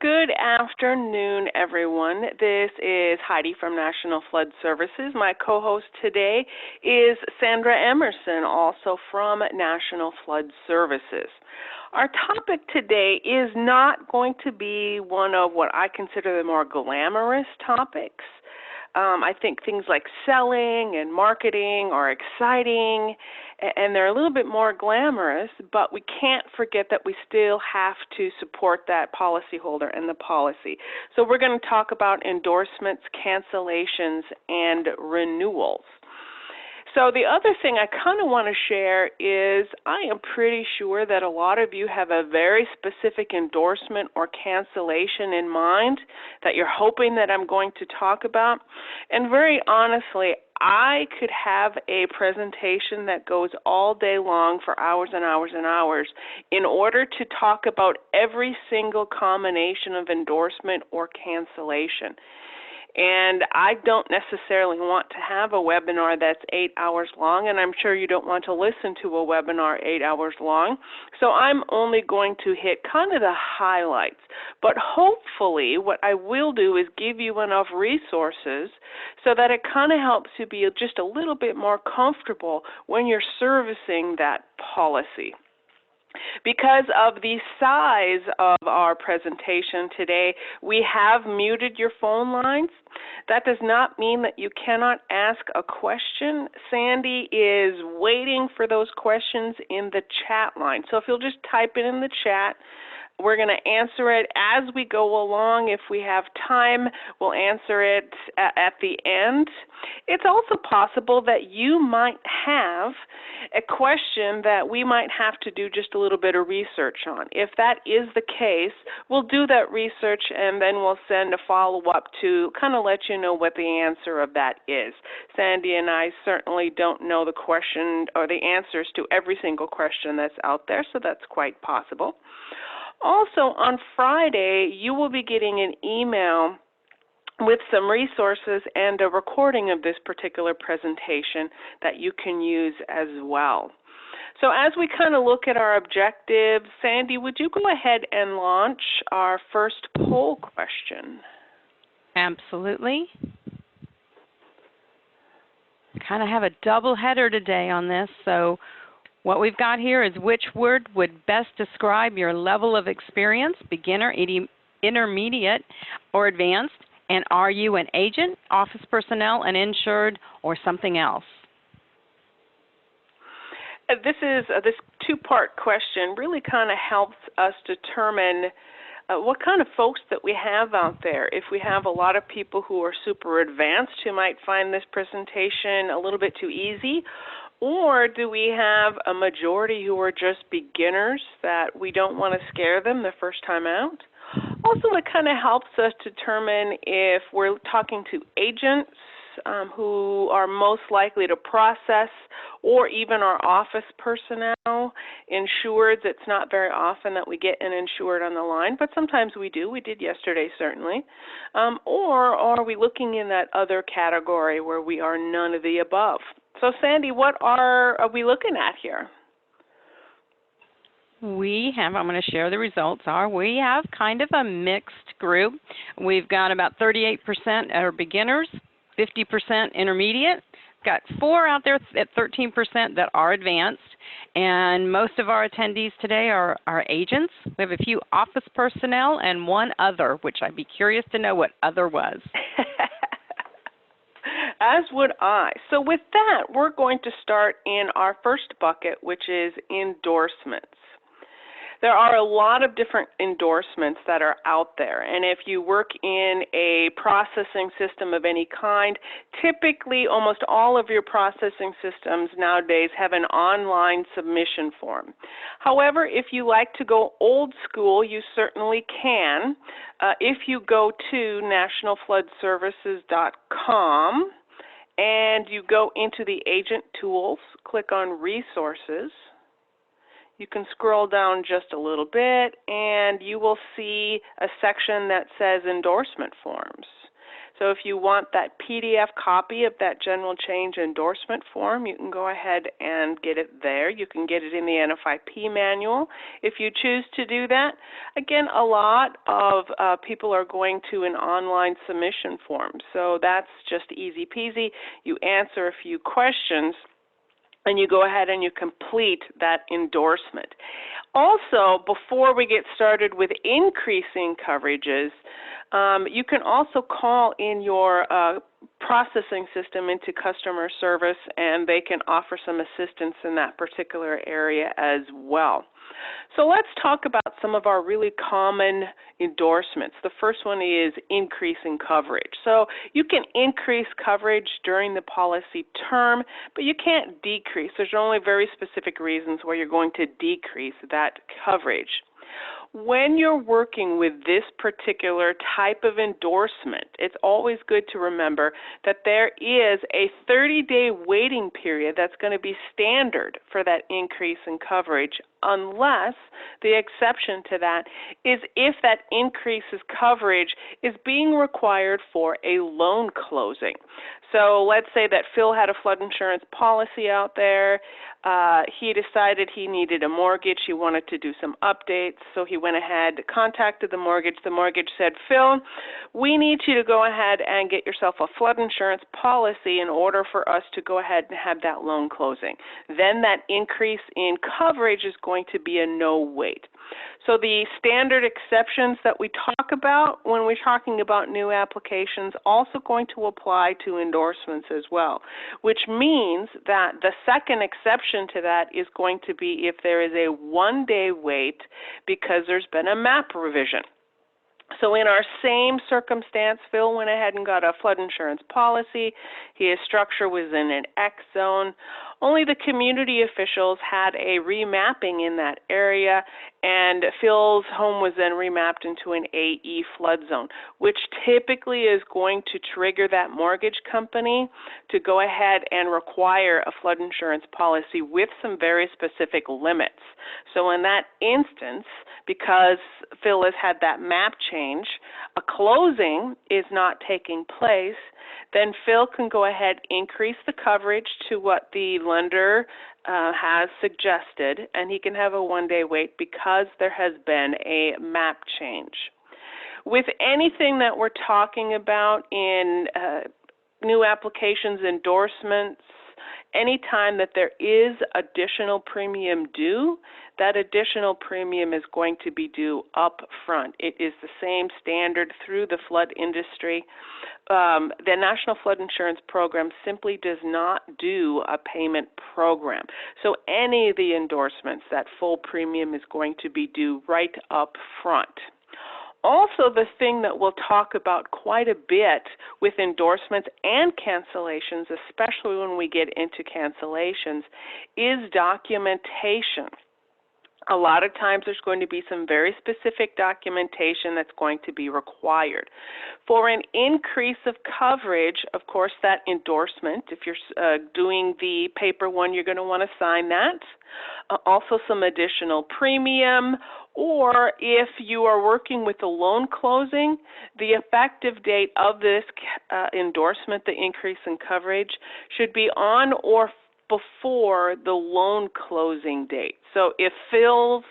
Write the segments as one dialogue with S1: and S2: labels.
S1: Good afternoon, everyone. This is Heidi from National Flood Services. My co-host today is Sandra Emerson, also from National Flood Services. Our topic today is not going to be one of what I consider the more glamorous topics. I think things like selling and marketing are exciting, and they're a little bit more glamorous, but we can't forget that we still have to support that policyholder and the policy. So we're going to talk about endorsements, cancellations, and renewals. So the other thing I kind of want to share is I am pretty sure that a lot of you have a very specific endorsement or cancellation in mind that you're hoping that I'm going to talk about. And very honestly, I could have a presentation that goes all day long for hours and hours and hours in order to talk about every single combination of endorsement or cancellation. And I don't necessarily want to have a webinar that's 8 hours long, and I'm sure you don't want to listen to a webinar 8 hours long. So I'm only going to hit kind of the highlights. But hopefully what I will do is give you enough resources so that it kind of helps you be just a little bit more comfortable when you're servicing that policy. Because of the size of our presentation today, we have muted your phone lines. That does not mean that you cannot ask a question. Sandy is waiting for those questions in the chat line. So if you'll just type it in the chat, we're going to answer it as we go along. If we have time, we'll answer it at the end. It's also possible that you might have a question that we might have to do just a little bit of research on. If that is the case, we'll do that research and then we'll send a follow-up to kind of let you know what the answer of that is. Sandy and I certainly don't know the question or the answers to every single question that's out there, so that's quite possible. Also, on Friday, you will be getting an email with some resources and a recording of this particular presentation that you can use as well. So as we kind of look at our objectives, Sandy, would you go ahead and launch our first poll question?
S2: Absolutely. Kind of have a double header today on this, so what we've got here is which word would best describe your level of experience, beginner, intermediate, or advanced, and are you an agent, office personnel, an insured, or something else?
S1: This two-part question really kind of helps us determine what kind of folks that we have out there. If we have a lot of people who are super advanced who might find this presentation a little bit too easy, or do we have a majority who are just beginners that we don't want to scare them the first time out? Also, it kind of helps us determine if we're talking to agents who are most likely to process, or even our office personnel, insureds. It's not very often that we get an insured on the line, but sometimes we do. We did yesterday, certainly. Or are we looking in that other category where we are none of the above? So, Sandy, what are we looking at here?
S2: We have, I'm going to share the results we have kind of a mixed group. We've got about 38% are beginners, 50% intermediate. Got 4 out there at 13% that are advanced, and most of our attendees today are agents. We have a few office personnel and one other, which I'd be curious to know what other was.
S1: As would I. So with that, we're going to start in our first bucket, which is endorsements. There are a lot of different endorsements that are out there, and if you work in a processing system of any kind, typically almost all of your processing systems nowadays have an online submission form. However, if you like to go old school, you certainly can. If you go to nationalfloodservices.com and you go into the agent tools, click on resources, you can scroll down just a little bit and you will see a section that says endorsement forms. So if you want that PDF copy of that general change endorsement form, you can go ahead and get it there. You can get it in the NFIP manual if you choose to do that. Again, a lot of people are going to an online submission form, so that's just easy peasy. You answer a few questions, and you go ahead and you complete that endorsement. Also, before we get started with increasing coverages, you can also call in your processing system into customer service, and they can offer some assistance in that particular area as well. So let's talk about some of our really common endorsements. The first one is increasing coverage. So you can increase coverage during the policy term, but you can't decrease. There's only very specific reasons where you're going to decrease that coverage. When you're working with this particular type of endorsement, it's always good to remember that there is a 30-day waiting period that's going to be standard for that increase in coverage, unless the exception to that is if that increase in coverage is being required for a loan closing. So let's say that Phil had a flood insurance policy out there. He decided he needed a mortgage. He wanted to do some updates, so he went ahead, contacted the mortgage. The mortgage said, Phil, we need you to go ahead and get yourself a flood insurance policy in order for us to go ahead and have that loan closing. Then that increase in coverage is going to be a no wait. So the standard exceptions that we talk about when we're talking about new applications also going to apply to endorsements as well, which means that the second exception to that is going to be if there is a one-day wait because there's been a map revision. So in our same circumstance, Phil went ahead and got a flood insurance policy. His structure was in an X zone. Only the community officials had a remapping in that area, and Phil's home was then remapped into an AE flood zone, which typically is going to trigger that mortgage company to go ahead and require a flood insurance policy with some very specific limits. So in that instance, because Phil has had that map change, a closing is not taking place, then Phil can go ahead, increase the coverage to what the lender has suggested, and he can have a one-day wait because there has been a map change. With anything that we're talking about in new applications, endorsements, anytime that there is additional premium due, that additional premium is going to be due up front. It is the same standard through the flood industry. The National Flood Insurance Program simply does not do a payment program. So any of the endorsements, that full premium is going to be due right up front. Also, the thing that we'll talk about quite a bit with endorsements and cancellations, especially when we get into cancellations, is documentation. A lot of times there's going to be some very specific documentation that's going to be required. For an increase of coverage, of course, that endorsement, if you're doing the paper one, you're going to want to sign that. Also some additional premium, or if you are working with a loan closing, the effective date of this endorsement, the increase in coverage, should be on or before the loan closing date. So if Phil's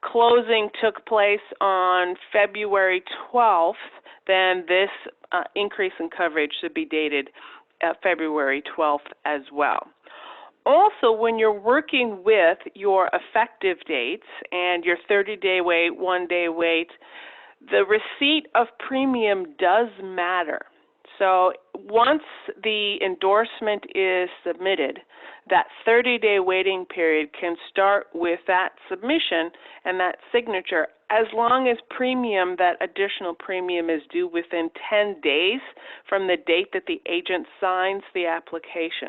S1: closing took place on February 12th, then this increase in coverage should be dated February 12th as well. Also, when you're working with your effective dates and your 30-day wait, one-day wait, the receipt of premium does matter. So once the endorsement is submitted, that 30-day waiting period can start with that submission and that signature, as long as premium, that additional premium, is due within 10 days from the date that the agent signs the application.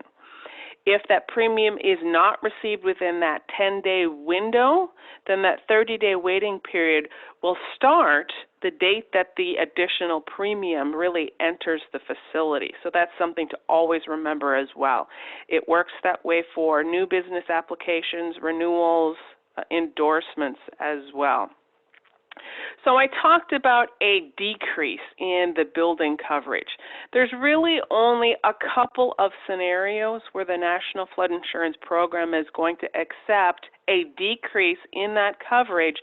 S1: If that premium is not received within that 10-day window, then that 30-day waiting period will start the date that the additional premium really enters the facility. So that's something to always remember as well. It works that way for new business applications, renewals, endorsements as well. So I talked about a decrease in the building coverage. There's really only a couple of scenarios where the National Flood Insurance Program is going to accept a decrease in that coverage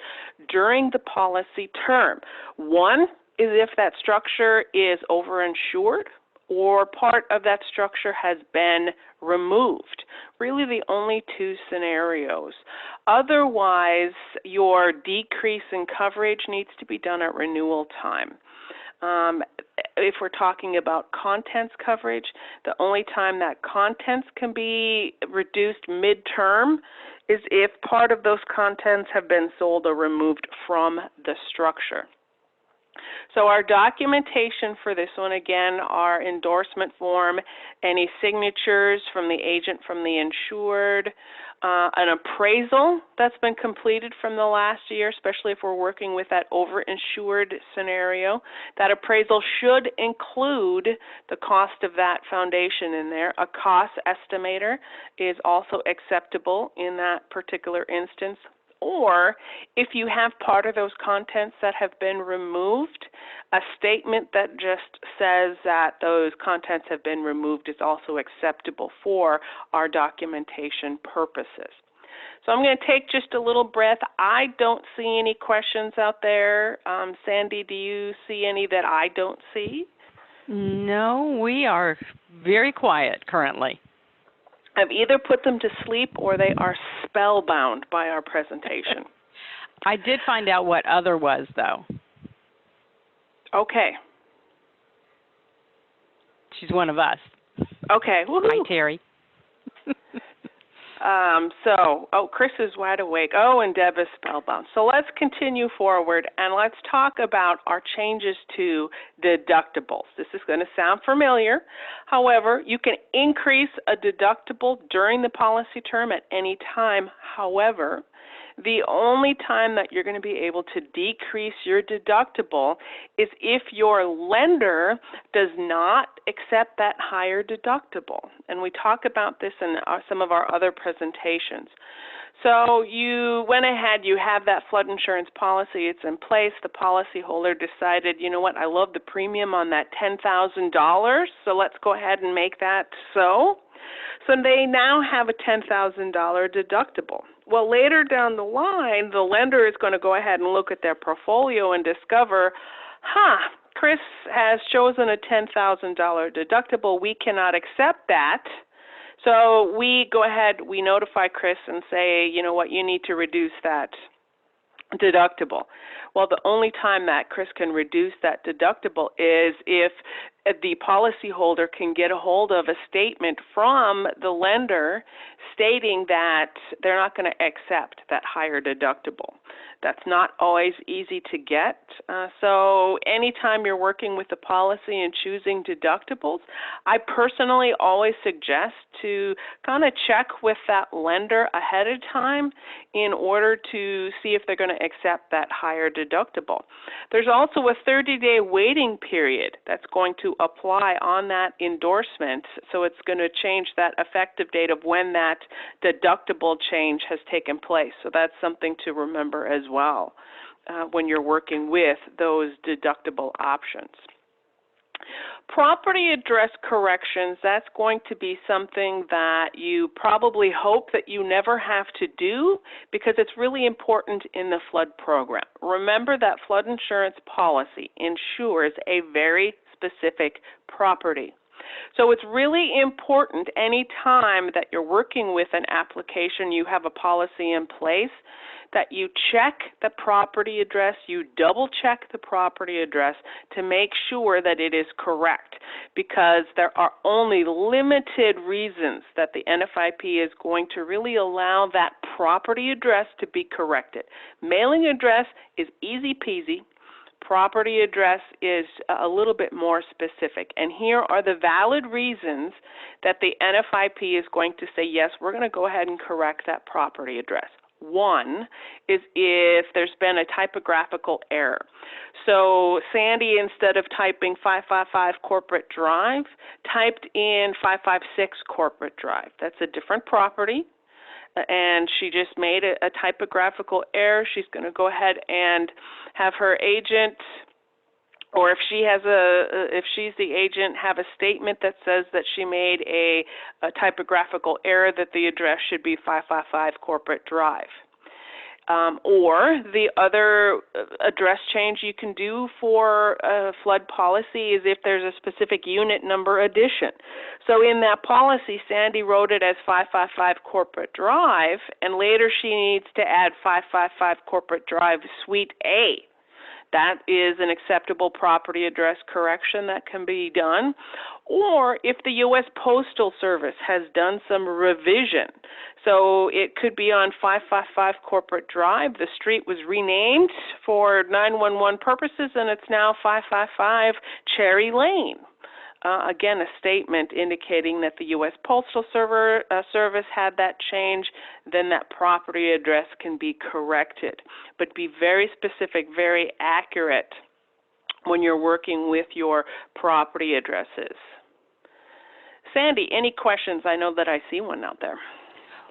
S1: during the policy term. One is if that structure is overinsured or part of that structure has been removed. Really the only two scenarios. Otherwise, your decrease in coverage needs to be done at renewal time. If we're talking about contents coverage, the only time that contents can be reduced midterm is if part of those contents have been sold or removed from the structure. So our documentation for this one, again, our endorsement form, any signatures from the agent, from the insured, an appraisal that's been completed from the last year, especially if we're working with that overinsured scenario. That appraisal should include the cost of that foundation in there. A cost estimator is also acceptable in that particular instance. Or if you have part of those contents that have been removed, a statement that just says that those contents have been removed is also acceptable for our documentation purposes. So I'm going to take just a little breath. I don't see any questions out there. Sandy, do you see any that I don't see?
S2: No, we are very quiet currently.
S1: I've either put them to sleep or they are spellbound by our presentation.
S2: I did find out what other was, though.
S1: Okay.
S2: She's one of us.
S1: Okay. Woo-hoo.
S2: Hi, Terry.
S1: Chris is wide awake. Oh, and Deb is spellbound. So let's continue forward and let's talk about our changes to deductibles. This is going to sound familiar. However, you can increase a deductible during the policy term at any time. However, the only time that you're going to be able to decrease your deductible is if your lender does not accept that higher deductible. And we talk about this in some of our other presentations. So you went ahead, you have that flood insurance policy, it's in place, the policyholder decided, you know what, I love the premium on that $10,000, so let's go ahead and make that so. So they now have a $10,000 deductible. Well, later down the line, the lender is going to go ahead and look at their portfolio and discover, Chris has chosen a $10,000 deductible. We cannot accept that. So we go ahead, we notify Chris and say, you know what, you need to reduce that deductible. Well, the only time that Chris can reduce that deductible is if the policyholder can get a hold of a statement from the lender stating that they're not going to accept that higher deductible. That's not always easy to get. So anytime you're working with the policy and choosing deductibles, I personally always suggest to kind of check with that lender ahead of time in order to see if they're going to accept that higher deductible. There's also a 30-day waiting period that's going to apply on that endorsement, so it's going to change that effective date of when that deductible change has taken place. So that's something to remember as well when you're working with those deductible options. Property address corrections, that's going to be something that you probably hope that you never have to do because it's really important in the flood program. Remember that flood insurance policy insures a very specific property. So it's really important any time that you're working with an application, you have a policy in place, that you check the property address, you double check the property address to make sure that it is correct, because there are only limited reasons that the NFIP is going to really allow that property address to be corrected. Mailing address is easy peasy. Property address is a little bit more specific. And here are the valid reasons that the NFIP is going to say, yes, we're going to go ahead and correct that property address. One is if there's been a typographical error. So Sandy, instead of typing 555 Corporate Drive, typed in 556 Corporate Drive. That's a different property. and she just made a typographical error, she's going to go ahead and have her agent, or if she's the agent, have a statement that says that she made a typographical error, that the address should be 555 Corporate Drive. Or the other address change you can do for a flood policy is if there's a specific unit number addition. So in that policy, Sandy wrote it as 555 Corporate Drive, and later she needs to add 555 Corporate Drive Suite A. That is an acceptable property address correction that can be done. Or if the U.S. Postal Service has done some revision, so it could be on 555 Corporate Drive, the street was renamed for 911 purposes, and it's now 555 Cherry Lane. Again, a statement indicating that the U.S. Postal Service had that change, then that property address can be corrected. But be very specific, very accurate when you're working with your property addresses. Sandy, any questions? I know that I see one out there.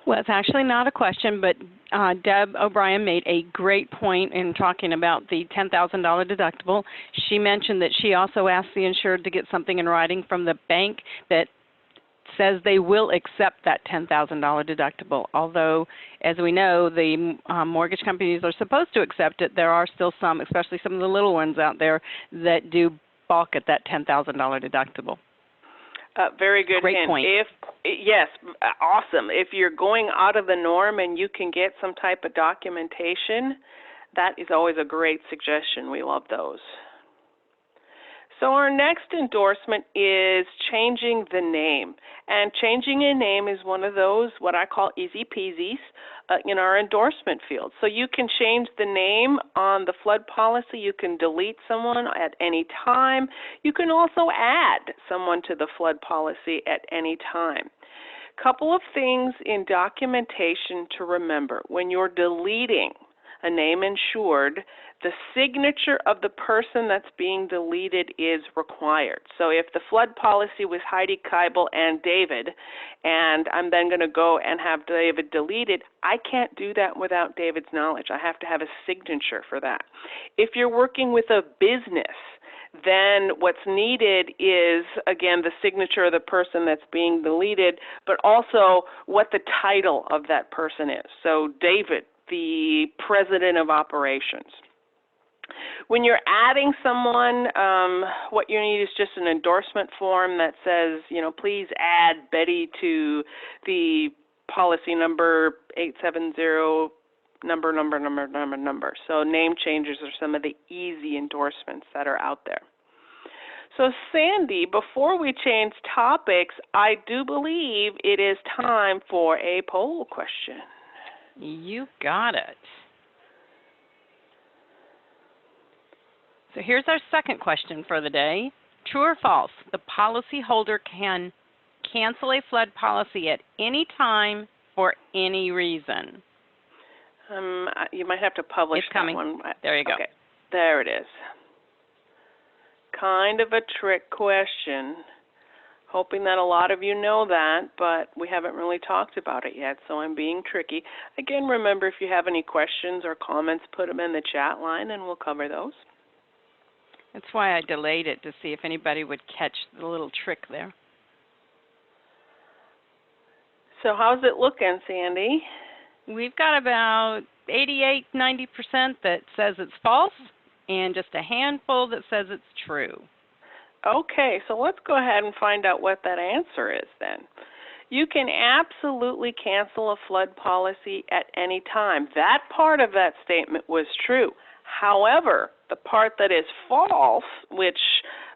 S2: Well, it's actually not a question, but Deb O'Brien made a great point in talking about the $10,000 deductible. She mentioned that she also asked the insured to get something in writing from the bank that says they will accept that $10,000 deductible. Although, as we know, the mortgage companies are supposed to accept it, there are still some, especially some of the little ones out there, that do balk at that $10,000 deductible.
S1: Very good
S2: Great
S1: hint.
S2: point.
S1: Yes, awesome. If you're going out of the norm and you can get some type of documentation, that is always a great suggestion. We love those. So our next endorsement is changing the name. And changing a name is one of those, what I call easy peasies, in our endorsement field. So you can change the name on the flood policy. You can delete someone at any time. You can also add someone to the flood policy at any time. Couple of things in documentation to remember. When you're deleting a name insured, the signature of the person that's being deleted is required. So if the flood policy was Heidi Keibel and David, and I'm then going to go and have David deleted, I can't do that without David's knowledge. I have to have a signature for that. If you're working with a business, then what's needed is, again, the signature of the person that's being deleted, but also what the title of that person is. So David, the president of operations. When you're adding someone, what you need is just an endorsement form that says, please add Betty to the policy number 870, number. So name changes are some of the easy endorsements that are out there. So Sandy, before we change topics, I do believe it is time for a poll question.
S2: You got it. So here's our second question for the day. True or false, the policyholder can cancel a flood policy at any time for any reason?
S1: You might have to publish
S2: it's coming.
S1: that one.
S2: There you go.
S1: Okay, there it is. Kind of a trick question. Hoping that a lot of you know that, but we haven't really talked about it yet, so I'm being tricky. Again, remember, if you have any questions or comments, put them in the chat line and we'll cover those.
S2: That's why I delayed it, to see if anybody would catch the little trick there.
S1: So how's it looking, Sandy?
S2: We've got about 88-90% that says it's false, and just a handful that says it's true.
S1: Okay, so let's go ahead and find out what that answer is then. You can absolutely cancel a flood policy at any time. That part of that statement was true. However, the part that is false, which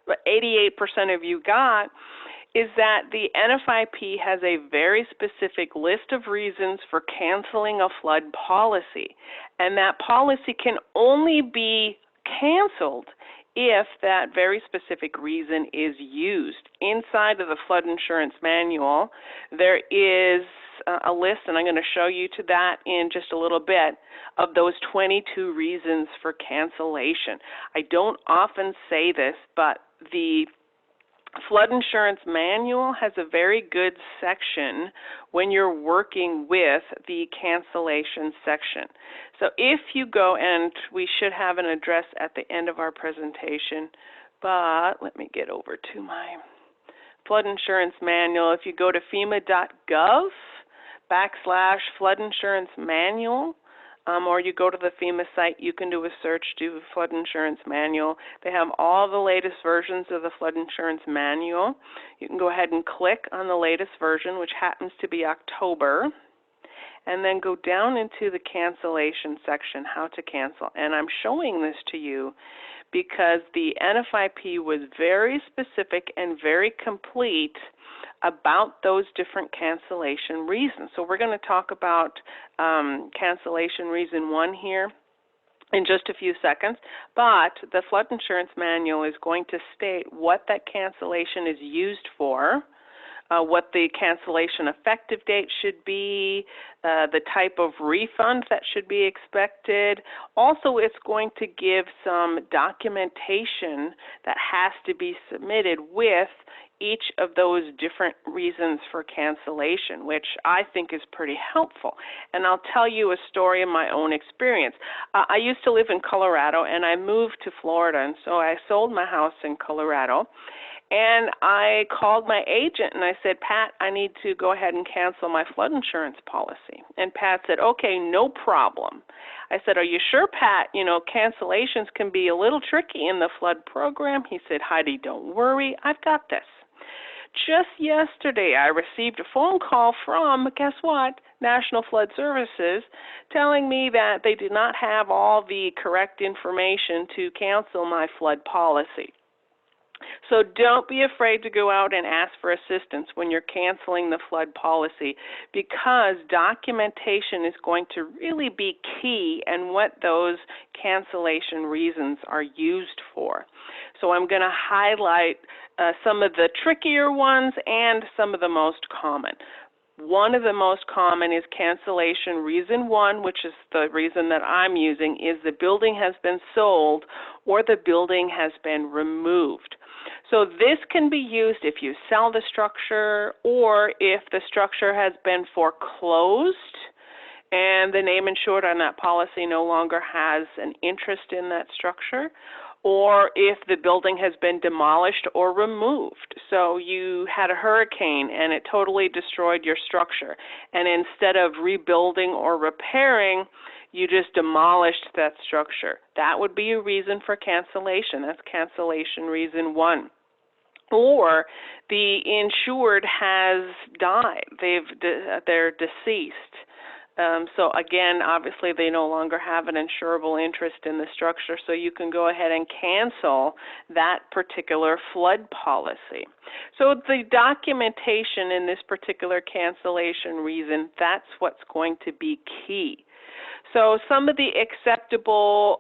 S1: 88% of you got, is that the NFIP has a very specific list of reasons for canceling a flood policy. And that policy can only be canceled if that very specific reason is used. Inside of the flood insurance manual, there is a list, and I'm going to show you to that in just a little bit, of those 22 reasons for cancellation. I don't often say this, but the Flood Insurance Manual has a very good section when you're working with the cancellation section. So if you go, and we should have an address at the end of our presentation, but let me get over to my Flood Insurance Manual. If you go to FEMA.gov/Flood Insurance Manual, or you go to the FEMA site, you can do a search, do Flood Insurance Manual. They have all the latest versions of the Flood Insurance Manual. You can go ahead and click on the latest version, which happens to be October, and then go down into the cancellation section, how to cancel. And I'm showing this to you because the NFIP was very specific and very complete about those different cancellation reasons. So we're going to talk about cancellation reason 1 here in just a few seconds, but the Flood Insurance Manual is going to state what that cancellation is used for, what the cancellation effective date should be, the type of refund that should be expected. Also, it's going to give some documentation that has to be submitted with each of those different reasons for cancellation, which I think is pretty helpful. And I'll tell you a story of my own experience. I used to live in Colorado, and I moved to Florida, and so I sold my house in Colorado. And I called my agent and I said, Pat, I need to go ahead and cancel my flood insurance policy. And Pat said, okay, no problem. I said, are you sure, Pat? You know, cancellations can be a little tricky in the flood program. He said, Heidi, don't worry, I've got this. Just yesterday, I received a phone call from, guess what, National Flood Services, telling me that they did not have all the correct information to cancel my flood policy. So don't be afraid to go out and ask for assistance when you're canceling the flood policy, because documentation is going to really be key in what those cancellation reasons are used for. So I'm going to highlight some of the trickier ones and some of the most common. One of the most common is cancellation reason 1, which is the reason that I'm using, is the building has been sold or the building has been removed. So this can be used if you sell the structure or if the structure has been foreclosed and the name insured on that policy no longer has an interest in that structure, or if the building has been demolished or removed. So you had a hurricane and it totally destroyed your structure, and instead of rebuilding or repairing, you just demolished that structure. That would be a reason for cancellation. That's cancellation reason 1. Or the insured has died. They're deceased. So again, obviously they no longer have an insurable interest in the structure, so you can go ahead and cancel that particular flood policy. So the documentation in this particular cancellation reason, that's what's going to be key. So some of the acceptable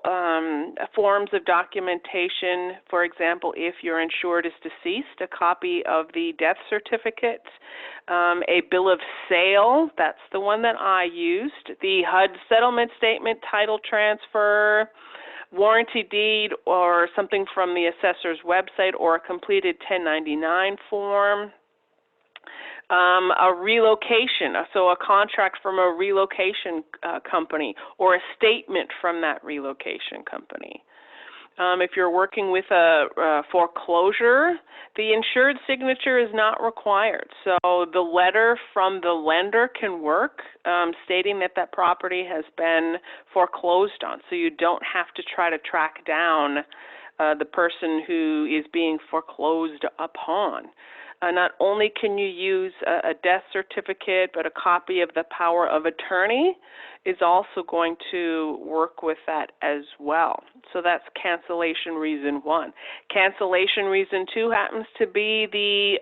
S1: forms of documentation, for example, if your insured is deceased, a copy of the death certificate, a bill of sale, that's the one that I used, the HUD settlement statement, title transfer, warranty deed, or something from the assessor's website, or a completed 1099 form. A relocation, so a contract from a relocation company or a statement from that relocation company. If you're working with a foreclosure, the insured signature is not required. So the letter from the lender can work, stating that that property has been foreclosed on. So you don't have to try to track down the person who is being foreclosed upon. Not only can you use a death certificate, but a copy of the power of attorney is also going to work with that as well. So that's cancellation reason 1. Cancellation reason 2 happens to be the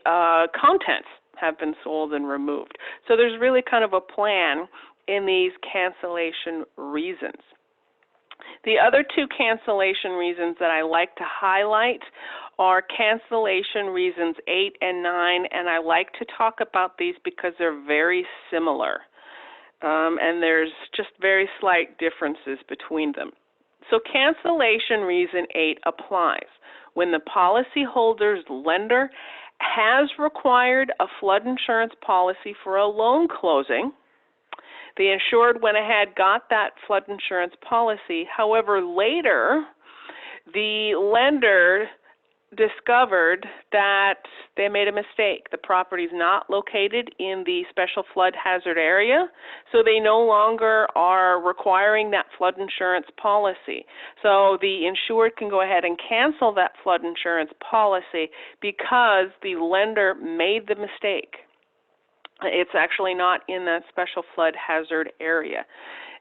S1: contents have been sold and removed. So there's really kind of a plan in these cancellation reasons. The other 2 cancellation reasons that I like to highlight are cancellation reasons 8 and 9, and I like to talk about these because they're very similar, and there's just very slight differences between them. So cancellation reason 8 applies when the policyholder's lender has required a flood insurance policy for a loan closing. The insured went ahead, got that flood insurance policy. However, later, the lender discovered that they made a mistake. The property is not located in the special flood hazard area, so they no longer are requiring that flood insurance policy. So the insured can go ahead and cancel that flood insurance policy because the lender made the mistake. It's actually not in that special flood hazard area.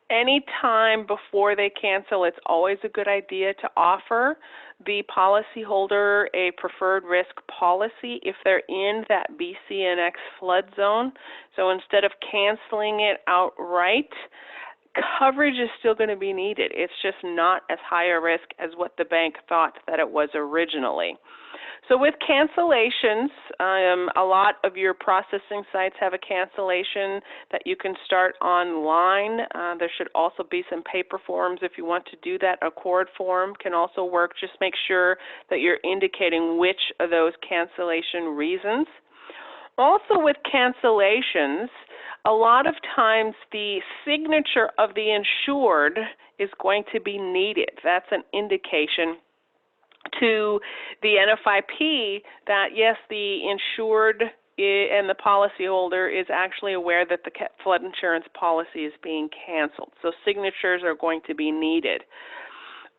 S1: Any time before they cancel, it's always a good idea to offer the policyholder a preferred risk policy if they're in that BCNX flood zone. So instead of canceling it outright, coverage is still going to be needed. It's just not as high a risk as what the bank thought that it was originally. So with cancellations, a lot of your processing sites have a cancellation that you can start online. There should also be some paper forms if you want to do that. A cord form can also work. Just make sure that you're indicating which of those cancellation reasons. Also with cancellations, a lot of times the signature of the insured is going to be needed. That's an indication to the NFIP that, yes, the insured and the policyholder is actually aware that the flood insurance policy is being canceled. So signatures are going to be needed.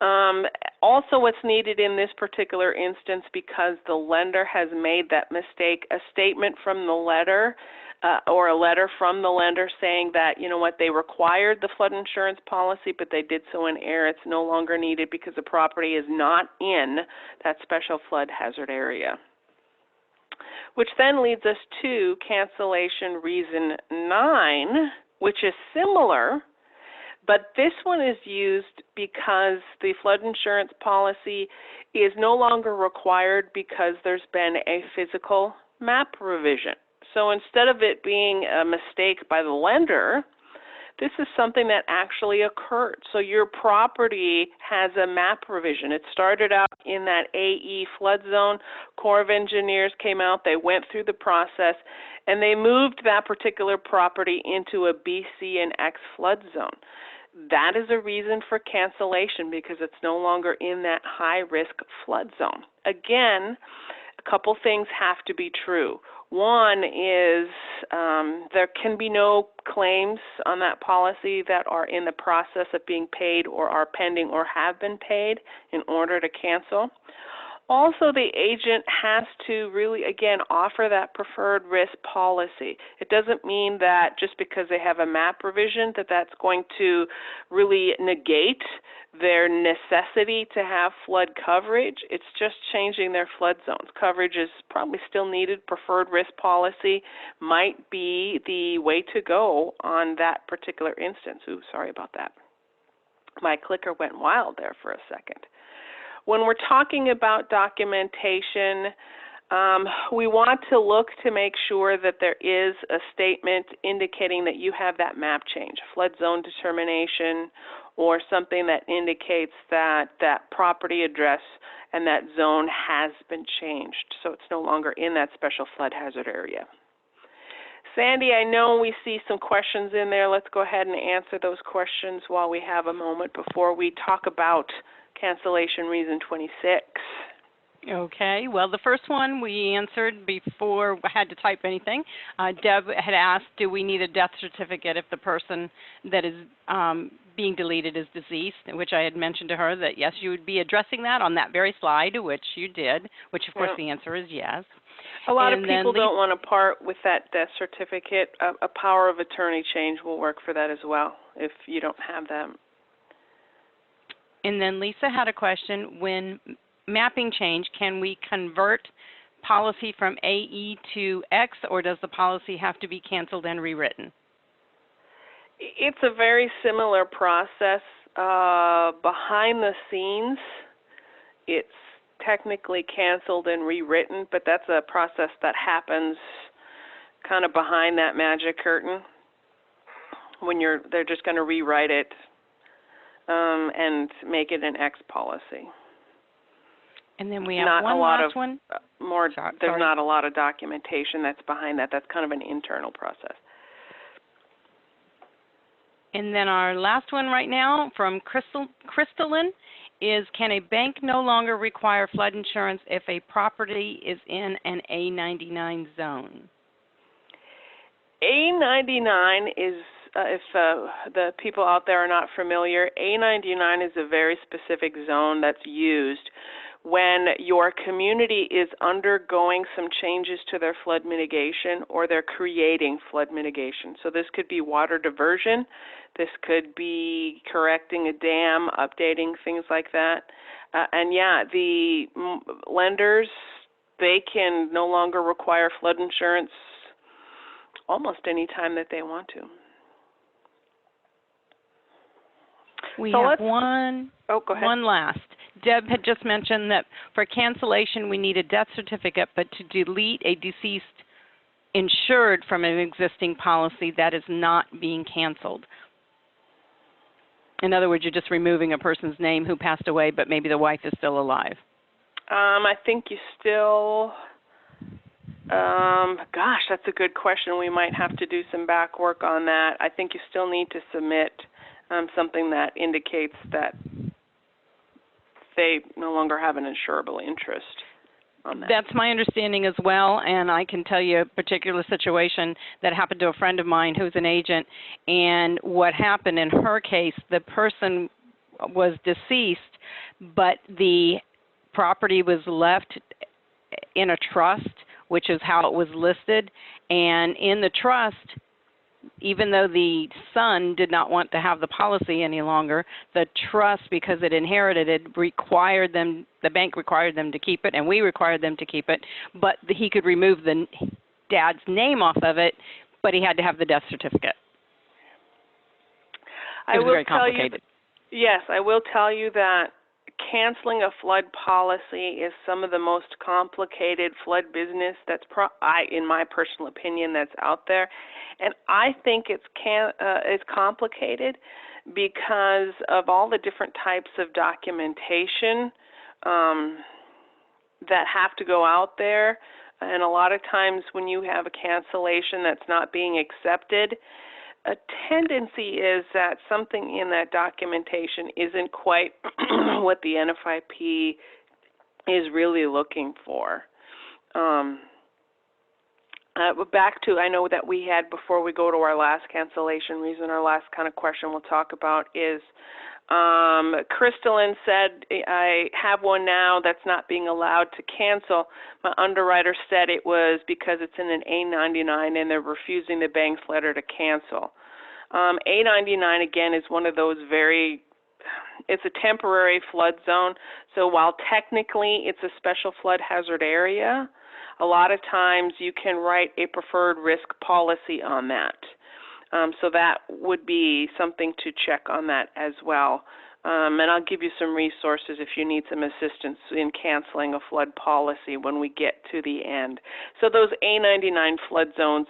S1: Also, what's needed in this particular instance, because the lender has made that mistake, a statement from the letter or a letter from the lender saying that, you know what, they required the flood insurance policy, but they did so in error. It's no longer needed because the property is not in that special flood hazard area. Which then leads us to Cancellation Reason 9, which is similar, but this one is used because the flood insurance policy is no longer required because there's been a physical map revision. So instead of it being a mistake by the lender, this is something that actually occurred. So your property has a map revision. It started out in that AE flood zone. Corps of Engineers came out, they went through the process, and they moved that particular property into a BC and X flood zone. That is a reason for cancellation because it's no longer in that high-risk flood zone. Again, a couple things have to be true. One is there can be no claims on that policy that are in the process of being paid or are pending or have been paid in order to cancel. Also, the agent has to really, again, offer that preferred risk policy. It doesn't mean that just because they have a map revision that that's going to really negate their necessity to have flood coverage. It's just changing their flood zones. Coverage is probably still needed. Preferred risk policy might be the way to go on that particular instance. Ooh, sorry about that. My clicker went wild there for a second. When we're talking about documentation, we want to look to make sure that there is a statement indicating that you have that map change, flood zone determination, or something that indicates that that property address and that zone has been changed, so it's no longer in that special flood hazard area. Sandy, I know we see some questions in there. Let's go ahead and answer those questions while we have a moment before we talk about Cancellation Reason 26.
S2: Okay, well, the first one we answered before I had to type anything. Deb had asked, do we need a death certificate if the person that is being deleted is deceased, which I had mentioned to her that, yes, you would be addressing that on that very slide, which you did, which, of course, the answer is yes.
S1: A lot of people don't want to part with that death certificate. A power of attorney change will work for that as well if you don't have that.
S2: And then Lisa had a question. When mapping change, can we convert policy from AE to X, or does the policy have to be canceled and rewritten?
S1: It's a very similar process. Behind the scenes, it's technically canceled and rewritten, but that's a process that happens kind of behind that magic curtain when they're just going to rewrite it and make it an X policy.
S2: And then we have
S1: Not a
S2: one
S1: lot
S2: last
S1: of
S2: one.
S1: more.
S2: Sorry.
S1: There's not a lot of documentation that's behind that. That's kind of an internal process.
S2: And then our last one right now from Crystalline is, can a bank no longer require flood insurance if a property is in an A99 zone?
S1: A99 is, if the people out there are not familiar, A99 is a very specific zone that's used when your community is undergoing some changes to their flood mitigation or they're creating flood mitigation. So this could be water diversion, this could be correcting a dam, updating, things like that. And yeah, the lenders, they can no longer require flood insurance almost any time that they want to.
S2: We
S1: So
S2: have one last. Deb had just mentioned that for cancellation we need a death certificate, but to delete a deceased insured from an existing policy, that is not being canceled. In other words, you're just removing a person's name who passed away, but maybe the wife is still alive.
S1: I think you still, gosh, that's a good question. We might have to do some back work on that. I think you still need to submit something that indicates that they no longer have an insurable interest on that.
S2: That's my understanding as well, and I can tell you a particular situation that happened to a friend of mine who's an agent, and what happened in her case, the person was deceased, but the property was left in a trust, which is how it was listed, and in the trust, even though the son did not want to have the policy any longer, the trust, because it inherited it, required them, the bank required them to keep it, and we required them to keep it, but he could remove the dad's name off of it, but he had to have the death certificate. It was very complicated.
S1: Yes, I will tell you that canceling a flood policy is some of the most complicated flood business that's, in my personal opinion, that's out there. And I think it's complicated because of all the different types of documentation that have to go out there. And a lot of times when you have a cancellation that's not being accepted, a tendency is that something in that documentation isn't quite what the NFIP is really looking for. Back to, I know that we had, before we go to our last cancellation reason, our last kind of question we'll talk about is, Crystalline said, I have one now that's not being allowed to cancel. My underwriter said it was because it's in an A99 and they're refusing the bank's letter to cancel. A99, again, is one of those it's a temporary flood zone. So while technically it's a special flood hazard area, a lot of times you can write a preferred risk policy on that. So that would be something to check on that as well. And I'll give you some resources if you need some assistance in canceling a flood policy when we get to the end. So those A99 flood zones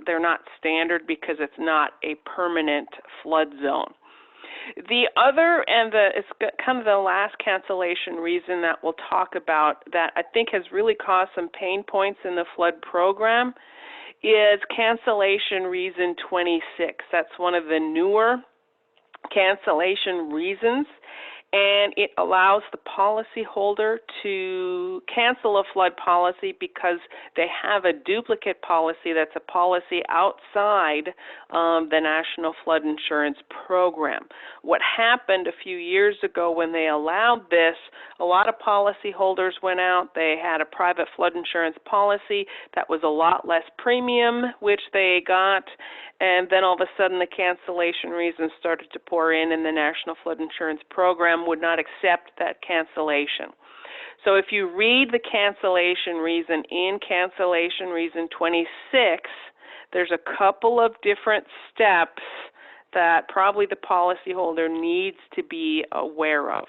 S1: they're not standard because it's not a permanent flood zone. The other, and it's kind of the last cancellation reason that we'll talk about that I think has really caused some pain points in the flood program, is Cancellation Reason 26. That's one of the newer cancellation reasons, and it allows the policyholder to cancel a flood policy because they have a duplicate policy that's a policy outside the National Flood Insurance Program. What happened a few years ago when they allowed this, a lot of policyholders went out, they had a private flood insurance policy that was a lot less premium, which they got, and then all of a sudden the cancellation reasons started to pour in, and the National Flood Insurance Program would not accept that cancellation. So if you read the cancellation reason in Cancellation Reason 26, there's a couple of different steps that probably the policyholder needs to be aware of.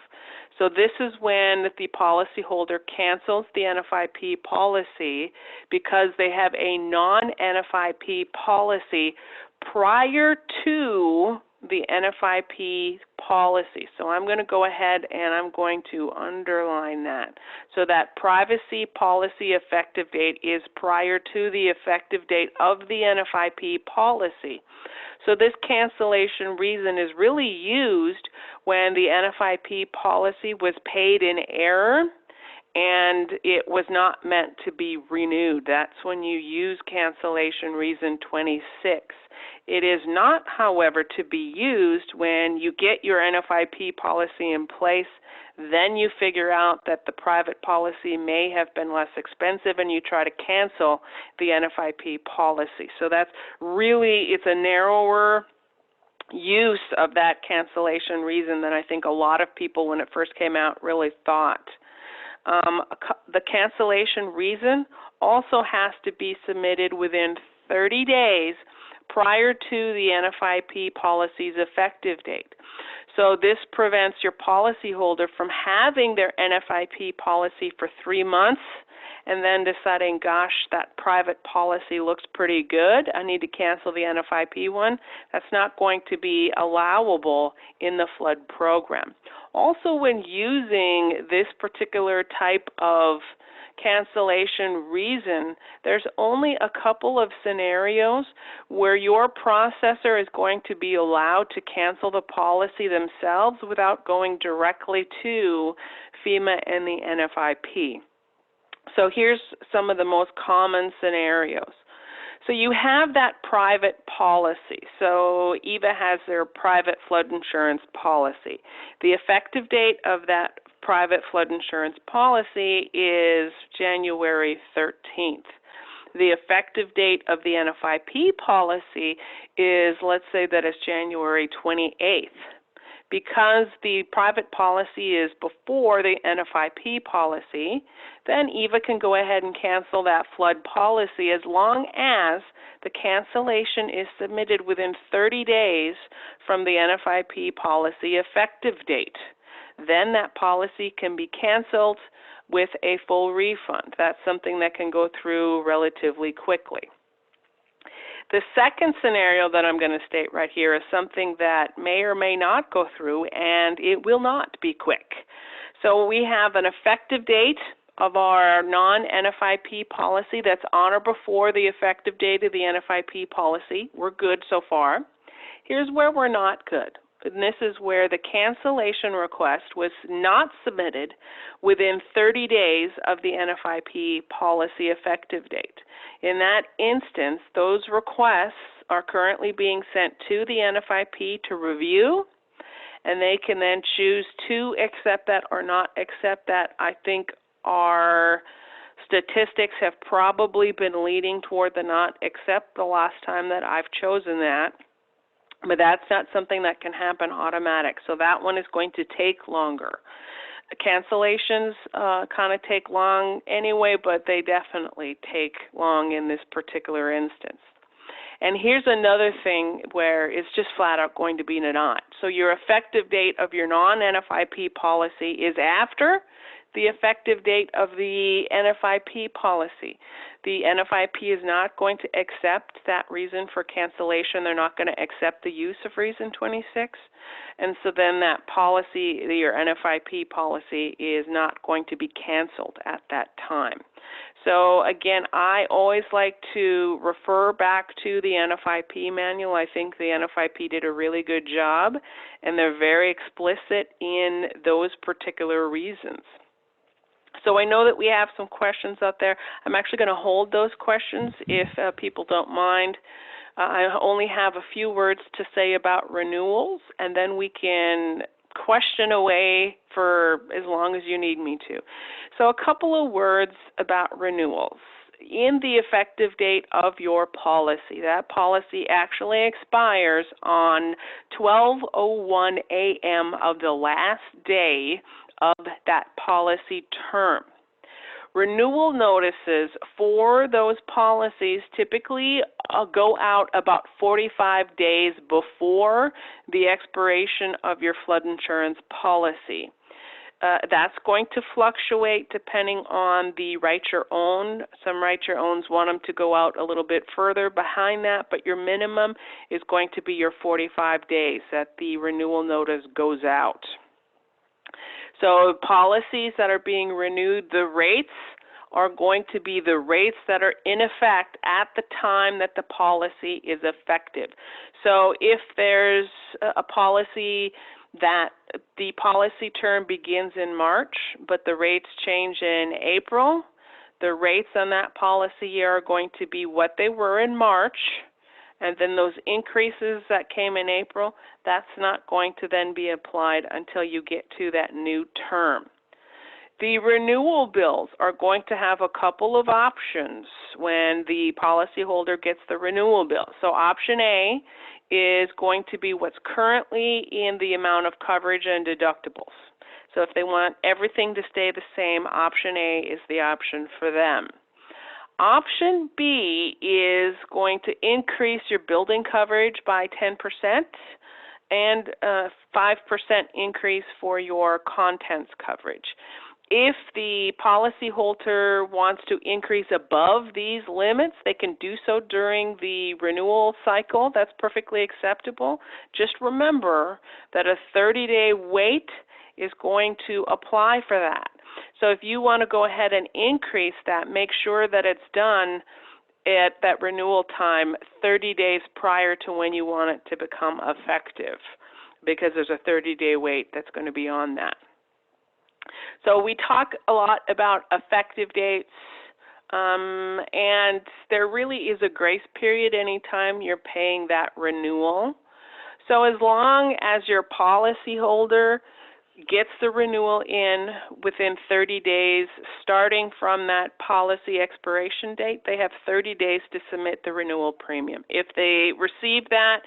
S1: So this is when the policyholder cancels the NFIP policy because they have a non-NFIP policy prior to the NFIP policy. So I'm going to go ahead and I'm going to underline that. So that privacy policy effective date is prior to the effective date of the NFIP policy. So this cancellation reason is really used when the NFIP policy was paid in error and it was not meant to be renewed. That's when you use cancellation reason 26. It is not, however, to be used when you get your NFIP policy in place, then you figure out that the private policy may have been less expensive and you try to cancel the NFIP policy. So that's really, it's a narrower use of that cancellation reason than I think a lot of people when it first came out really thought. The cancellation reason also has to be submitted within 30 days prior to the NFIP policy's effective date. So this prevents your policyholder from having their NFIP policy for 3 months and then deciding, gosh, that private policy looks pretty good, I need to cancel the NFIP one. That's not going to be allowable in the flood program. Also, when using this particular type of cancellation reason, there's only a couple of scenarios where your processor is going to be allowed to cancel the policy themselves without going directly to FEMA and the NFIP. So here's some of the most common scenarios. So you have that private policy. So EVA has their private flood insurance policy. The effective date of that private flood insurance policy is January 13th. The effective date of the NFIP policy is, let's say that it's January 28th. Because the private policy is before the NFIP policy, then EVA can go ahead and cancel that flood policy as long as the cancellation is submitted within 30 days from the NFIP policy effective date. Then that policy can be canceled with a full refund. That's something that can go through relatively quickly. The second scenario that I'm going to state right here is something that may or may not go through, and it will not be quick. So we have an effective date of our non-NFIP policy that's on or before the effective date of the NFIP policy. We're good so far. Here's where we're not good. And this is where the cancellation request was not submitted within 30 days of the NFIP policy effective date. In that instance, those requests are currently being sent to the NFIP to review, and they can then choose to accept that or not accept that. I think our statistics have probably been leading toward the not accept the last time that I've chosen that. But that's not something that can happen automatic. So that one is going to take longer. Cancellations kind of take long anyway, but they definitely take long in this particular instance. And here's another thing where it's just flat out going to be not. So your effective date of your non-NFIP policy is after the effective date of the NFIP policy. The NFIP is not going to accept that reason for cancellation. They're not going to accept the use of reason 26. And so then that policy, your NFIP policy, is not going to be canceled at that time. So again, I always like to refer back to the NFIP manual. I think the NFIP did a really good job, and they're very explicit in those particular reasons. So I know that we have some questions out there. I'm actually going to hold those questions if people don't mind. I only have a few words to say about renewals, and then we can question away for as long as you need me to. So a couple of words about renewals. In the effective date of your policy, that policy actually expires on 12:01 a.m. of the last day of that policy term. Renewal notices for those policies typically go out about 45 days before the expiration of your flood insurance policy. That's going to fluctuate depending on the write-your-own. Some write-your-owns want them to go out a little bit further behind that, but your minimum is going to be your 45 days that the renewal notice goes out. So policies that are being renewed, the rates are going to be the rates that are in effect at the time that the policy is effective. So if there's a policy that the policy term begins in March, but the rates change in April, the rates on that policy year are going to be what they were in March, and then those increases that came in April, that's not going to then be applied until you get to that new term. The renewal bills are going to have a couple of options when the policyholder gets the renewal bill. So option A is going to be what's currently in the amount of coverage and deductibles. So if they want everything to stay the same, option A is the option for them. Option B is going to increase your building coverage by 10% and 5% increase for your contents coverage. If the policyholder wants to increase above these limits, they can do so during the renewal cycle. That's perfectly acceptable. Just remember that a 30-day wait is going to apply for that. So if you want to go ahead and increase that, make sure that it's done at that renewal time 30 days prior to when you want it to become effective, because there's a 30-day wait that's going to be on that. So we talk a lot about effective dates, and there really is a grace period anytime you're paying that renewal. So as long as your policyholder gets the renewal in within 30 days, starting from that policy expiration date, they have 30 days to submit the renewal premium. If they receive that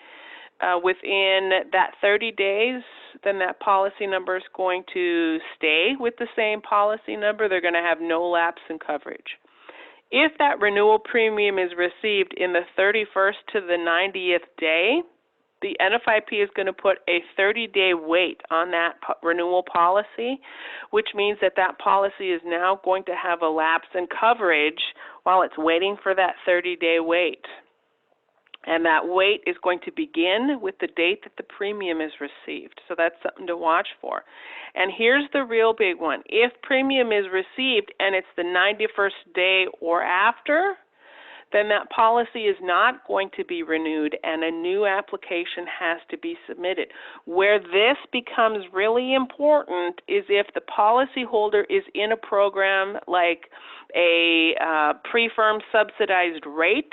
S1: within that 30 days, then that policy number is going to stay with the same policy number. They're going to have no lapse in coverage. If that renewal premium is received in the 31st to the 90th day, the NFIP is going to put a 30-day wait on that renewal policy, which means that that policy is now going to have a lapse in coverage while it's waiting for that 30-day wait. And that wait is going to begin with the date that the premium is received. So that's something to watch for. And here's the real big one. If premium is received and it's the 91st day or after, then that policy is not going to be renewed and a new application has to be submitted. Where this becomes really important is if the policyholder is in a program like a pre-firm subsidized rate.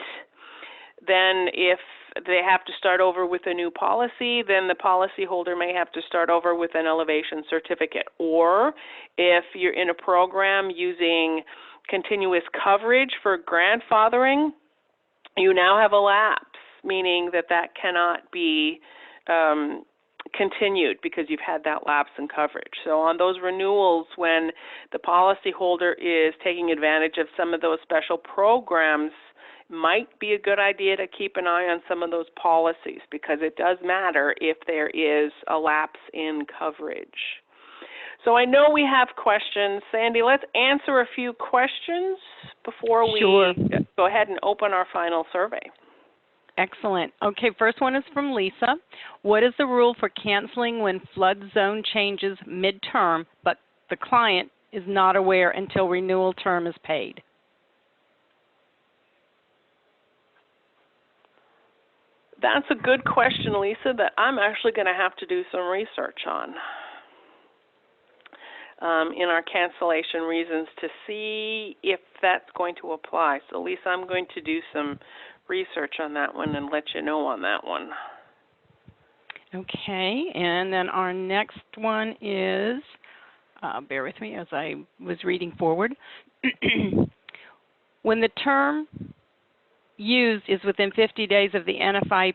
S1: Then if they have to start over with a new policy, then the policyholder may have to start over with an elevation certificate. Or if you're in a program using continuous coverage for grandfathering, you now have a lapse, meaning that that cannot be continued because you've had that lapse in coverage. So on those renewals, when the policyholder is taking advantage of some of those special programs, might be a good idea to keep an eye on some of those policies, because it does matter if there is a lapse in coverage. So I know we have questions. Sandy, let's answer a few questions before we go ahead and open our final survey.
S2: Excellent. Okay, first one is from Lisa. What is the rule for canceling when flood zone changes midterm, but the client is not aware until renewal term is paid?
S1: That's a good question, Lisa, that I'm actually going to have to do some research on in our cancellation reasons to see if that's going to apply. So, Lisa, I'm going to do some research on that one and let you know on that one.
S2: Okay, and then our next one is, bear with me as I was reading forward. When the term used is within 50 days of the NFIP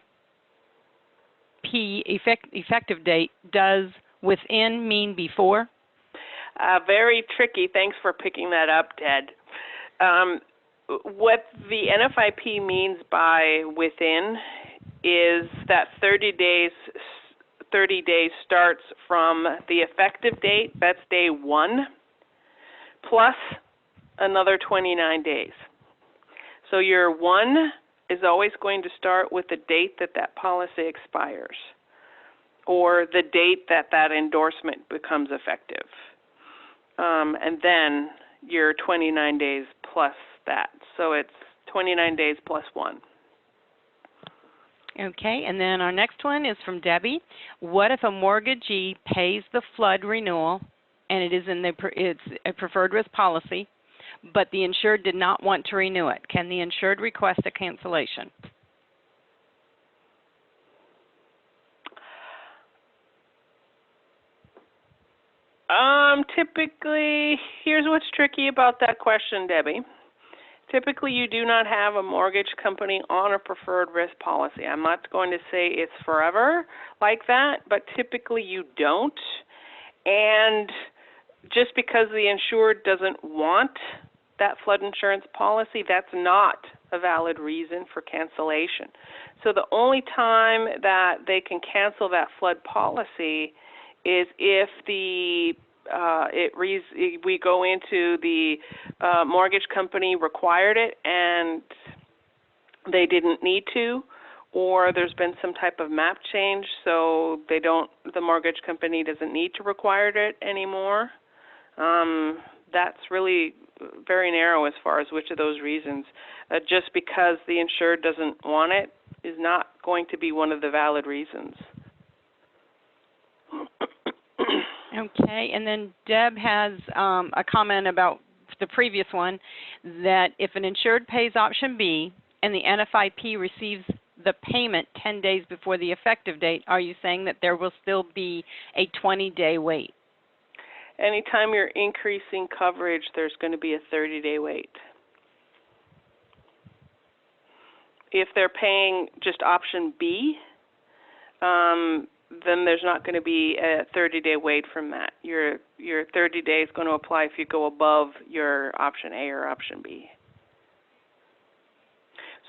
S2: effective date, does within mean before?
S1: Very tricky. Thanks for picking that up, Ted. What the NFIP means by within is that 30 days 30 days starts from the effective date, that's day 1, plus another 29 days. So your 1 is always going to start with the date that that policy expires, or the date that that endorsement becomes effective. And then your 29 days plus that. So it's 29 days plus 1.
S2: Okay, and then our next one is from Debbie. What if a mortgagee pays the flood renewal and it is in it's a preferred risk policy, but the insured did not want to renew it? Can the insured request a cancellation?
S1: Typically, here's what's tricky about that question, Debbie. Typically, you do not have a mortgage company on a preferred risk policy. I'm not going to say it's forever like that, but typically you don't. And just because the insured doesn't want that flood insurance policy, that's not a valid reason for cancellation. So the only time that they can cancel that flood policy is if we go into the mortgage company required it and they didn't need to, or there's been some type of map change, so the mortgage company doesn't need to require it anymore. That's really very narrow as far as which of those reasons. Just because the insured doesn't want it is not going to be one of the valid reasons.
S2: Okay, and then Deb has a comment about the previous one, that if an insured pays option B and the NFIP receives the payment 10 days before the effective date, are you saying that there will still be a 20-day wait?
S1: Anytime you're increasing coverage, there's going to be a 30-day wait. If they're paying just option B, then there's not going to be a 30-day wait from that. Your 30 days is going to apply if you go above your option A or option B.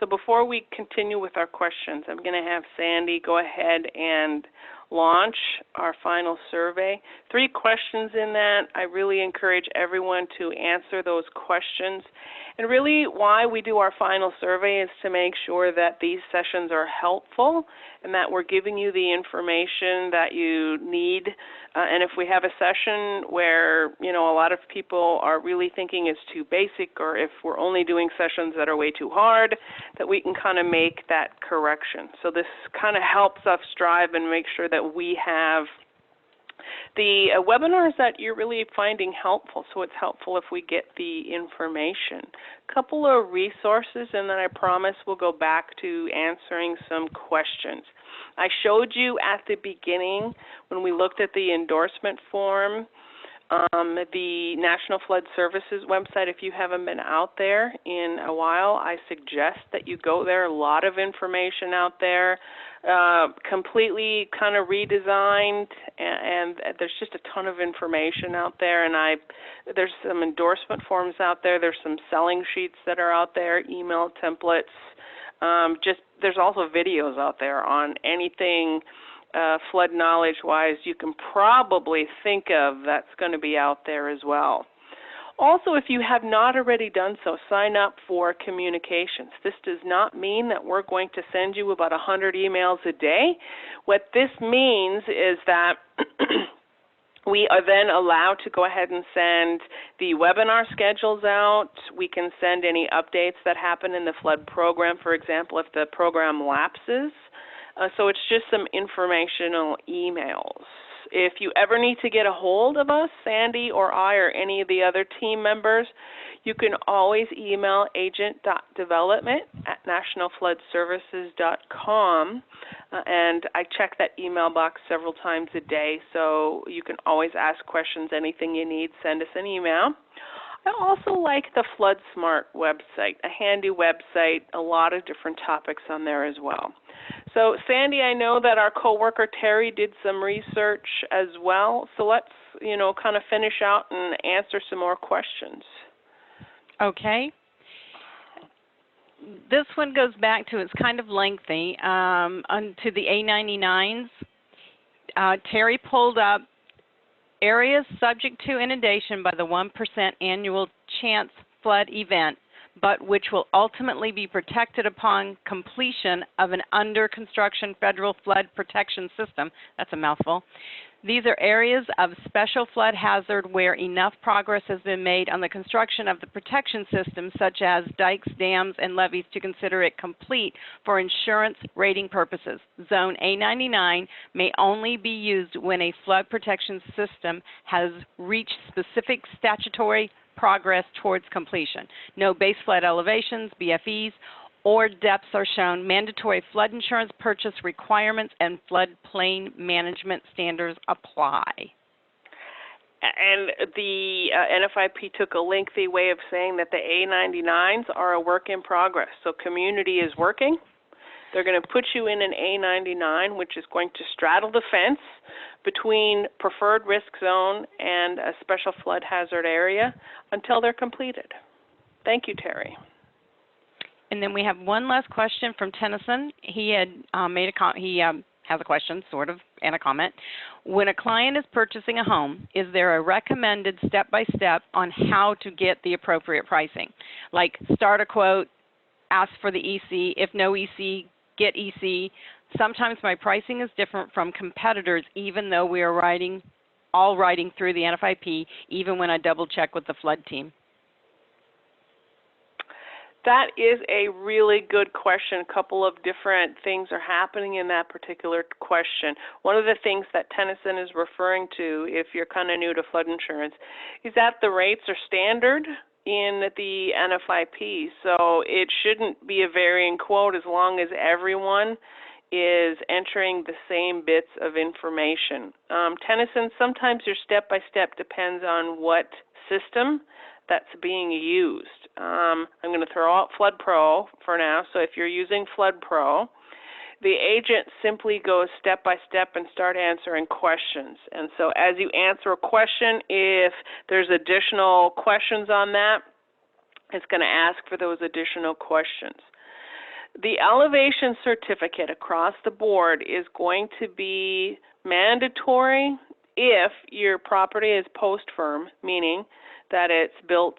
S1: So before we continue with our questions, I'm going to have Sandy go ahead and launch our final survey. 3 questions in that. I really encourage everyone to answer those questions. And really why we do our final survey is to make sure that these sessions are helpful and that we're giving you the information that you need. And if we have a session where, a lot of people are really thinking it's too basic, or if we're only doing sessions that are way too hard, that we can kind of make that correction. So this kind of helps us strive and make sure that we have the webinars that you're really finding helpful. So it's helpful if we get the information. A couple of resources, and then I promise we'll go back to answering some questions. I showed you at the beginning when we looked at the endorsement form, the National Flood Services website. If you haven't been out there in a while, I suggest that you go there. A lot of information out there, completely kind of redesigned, and there's just a ton of information out there. And there's some endorsement forms out there. There's some selling sheets that are out there, email templates. There's also videos out there on anything flood knowledge-wise you can probably think of that's going to be out there as well. Also, if you have not already done so, sign up for communications. This does not mean that we're going to send you about 100 emails a day. What this means is that we are then allowed to go ahead and send the webinar schedules out. We can send any updates that happen in the flood program, for example, if the program lapses. So it's just some informational emails. If you ever need to get a hold of us, Sandy or I or any of the other team members, you can always email agent.development@nationalfloodservices.com, and I check that email box several times a day, so you can always ask questions, anything you need, send us an email. I also like the Flood Smart website, a handy website, a lot of different topics on there as well. So, Sandy, I know that our coworker Terry did some research as well, so let's, kind of finish out and answer some more questions.
S2: Okay. This one goes back to, it's kind of lengthy, to the A99s. Terry pulled up areas subject to inundation by the 1% annual chance flood event, but which will ultimately be protected upon completion of an under construction federal flood protection system. That's a mouthful. These are areas of special flood hazard where enough progress has been made on the construction of the protection system, such as dikes, dams, and levees, to consider it complete for insurance rating purposes. Zone A99 may only be used when a flood protection system has reached specific statutory progress towards completion. No base flood elevations, BFEs, or depths are shown. Mandatory flood insurance purchase requirements and floodplain management standards apply.
S1: And the NFIP took a lengthy way of saying that the A99s are a work in progress. So community is working. They're going to put you in an A99, which is going to straddle the fence between preferred risk zone and a special flood hazard area until they're completed. Thank you, Terry.
S2: And then we have one last question from Tennyson. He had has a question, sort of, and a comment. When a client is purchasing a home, is there a recommended step-by-step on how to get the appropriate pricing? Like start a quote, ask for the EC. If no EC, get EC. Sometimes my pricing is different from competitors, even though we are all writing through the NFIP, even when I double-check with the flood team.
S1: That is a really good question. A couple of different things are happening in that particular question. One of the things that Tennyson is referring to, if you're kind of new to flood insurance, is that the rates are standard in the NFIP. So it shouldn't be a varying quote as long as everyone is entering the same bits of information. Tennyson, sometimes your step-by-step depends on what system that's being used. I'm going to throw out Flood Pro for now. So if you're using Flood Pro, the agent simply goes step by step and start answering questions. And so as you answer a question, if there's additional questions on that, it's going to ask for those additional questions. The elevation certificate across the board is going to be mandatory if your property is post-firm, meaning that it's built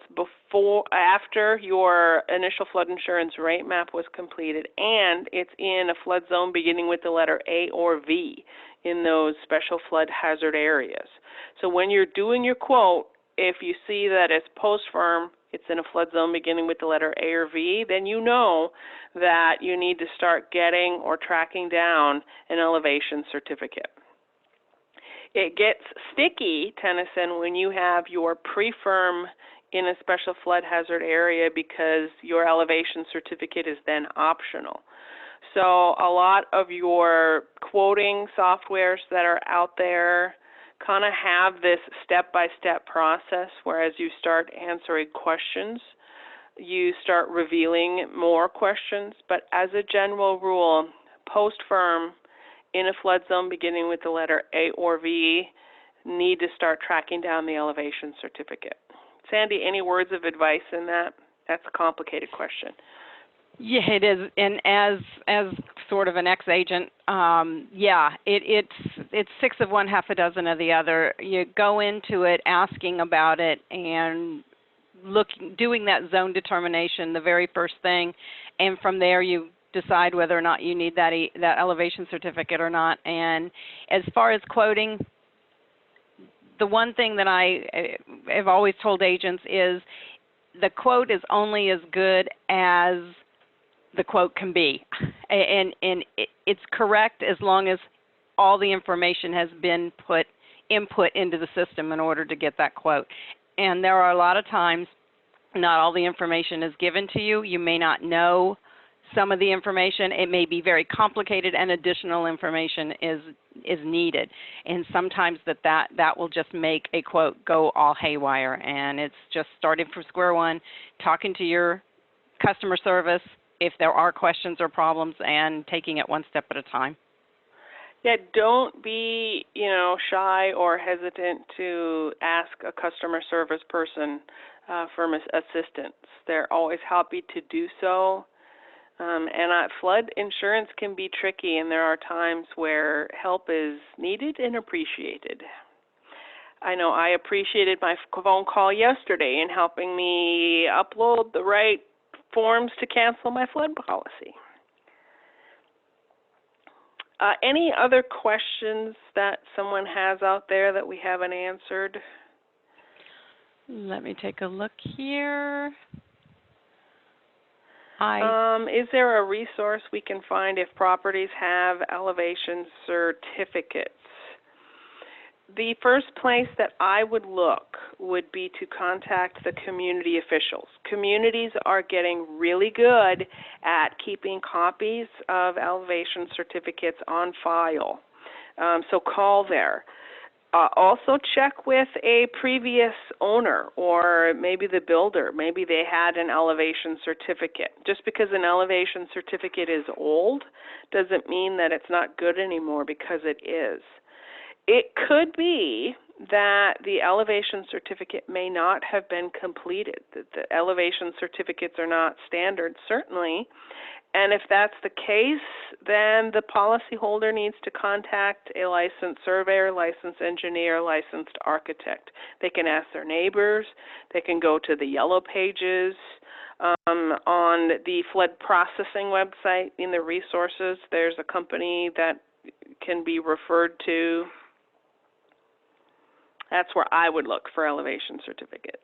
S1: after your initial flood insurance rate map was completed, and it's in a flood zone beginning with the letter A or V in those special flood hazard areas. So when you're doing your quote, if you see that it's post-firm, it's in a flood zone beginning with the letter A or V, then you know that you need to start getting or tracking down an elevation certificate. It gets sticky, Tennyson, when you have your pre-firm in a special flood hazard area because your elevation certificate is then optional. So a lot of your quoting softwares that are out there kind of have this step-by-step process, whereas you start answering questions, you start revealing more questions. But as a general rule, post-firm, in a flood zone beginning with the letter A or V, need to start tracking down the elevation certificate. Sandy, any words of advice in that? That's a complicated question.
S2: Yeah, it is. And as sort of an ex-agent, it's six of one, half a dozen of the other. You go into it asking about it and doing that zone determination the very first thing, and from there you decide whether or not you need that elevation certificate or not. And as far as quoting, the one thing that I have always told agents is the quote is only as good as the quote can be. And it's correct as long as all the information has been input into the system in order to get that quote. And there are a lot of times not all the information is given to you. You may not know some of the information. It may be very complicated and additional information is needed. And sometimes that will just make a quote go all haywire. And it's just starting from square one, talking to your customer service if there are questions or problems, and taking it one step at a time.
S1: Yeah, don't be, shy or hesitant to ask a customer service person for assistance. They're always happy to do so. And flood insurance can be tricky, and there are times where help is needed and appreciated. I know I appreciated my phone call yesterday in helping me upload the right forms to cancel my flood policy. Any other questions that someone has out there that we haven't answered?
S2: Let me take a look here.
S1: Is there a resource we can find if properties have elevation certificates? The first place that I would look would be to contact the community officials. Communities are getting really good at keeping copies of elevation certificates on file, so call there. Also check with a previous owner or maybe the builder. Maybe they had an elevation certificate. Just because an elevation certificate is old doesn't mean that it's not good anymore, because it is. It could be that the elevation certificate may not have been completed, that the elevation certificates are not standard, certainly. And if that's the case, then the policyholder needs to contact a licensed surveyor, licensed engineer, licensed architect. They can ask their neighbors. They can go to the Yellow Pages. On the flood processing website, in the resources, there's a company that can be referred to. That's where I would look for elevation certificates.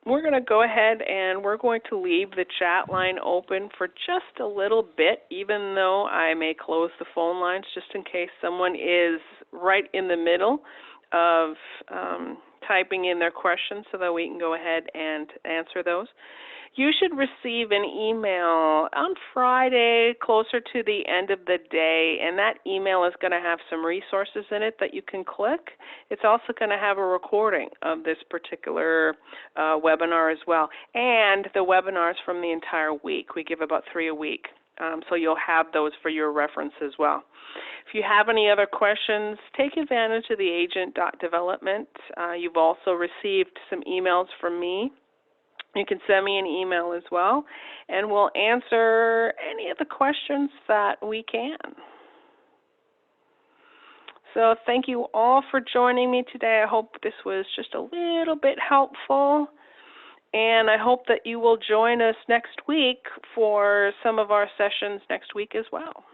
S1: We're going to go ahead and we're going to leave the chat line open for just a little bit, even though I may close the phone lines just in case someone is right in the middle of typing in their questions, so that we can go ahead and answer those. You should receive an email on Friday closer to the end of the day, and that email is going to have some resources in it that you can click. It's also going to have a recording of this particular webinar as well, and the webinars from the entire week. We give about 3 a week, so you'll have those for your reference as well. If you have any other questions, take advantage of the agent.development. You've also received some emails from me. You can send me an email as well, and we'll answer any of the questions that we can. So thank you all for joining me today. I hope this was just a little bit helpful, and I hope that you will join us next week for some of our sessions next week as well.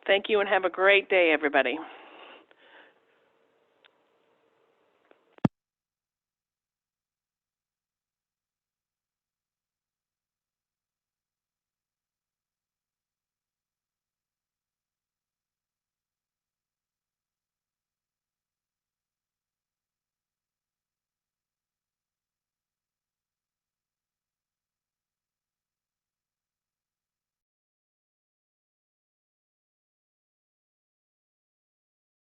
S1: Thank you, and have a great day, everybody.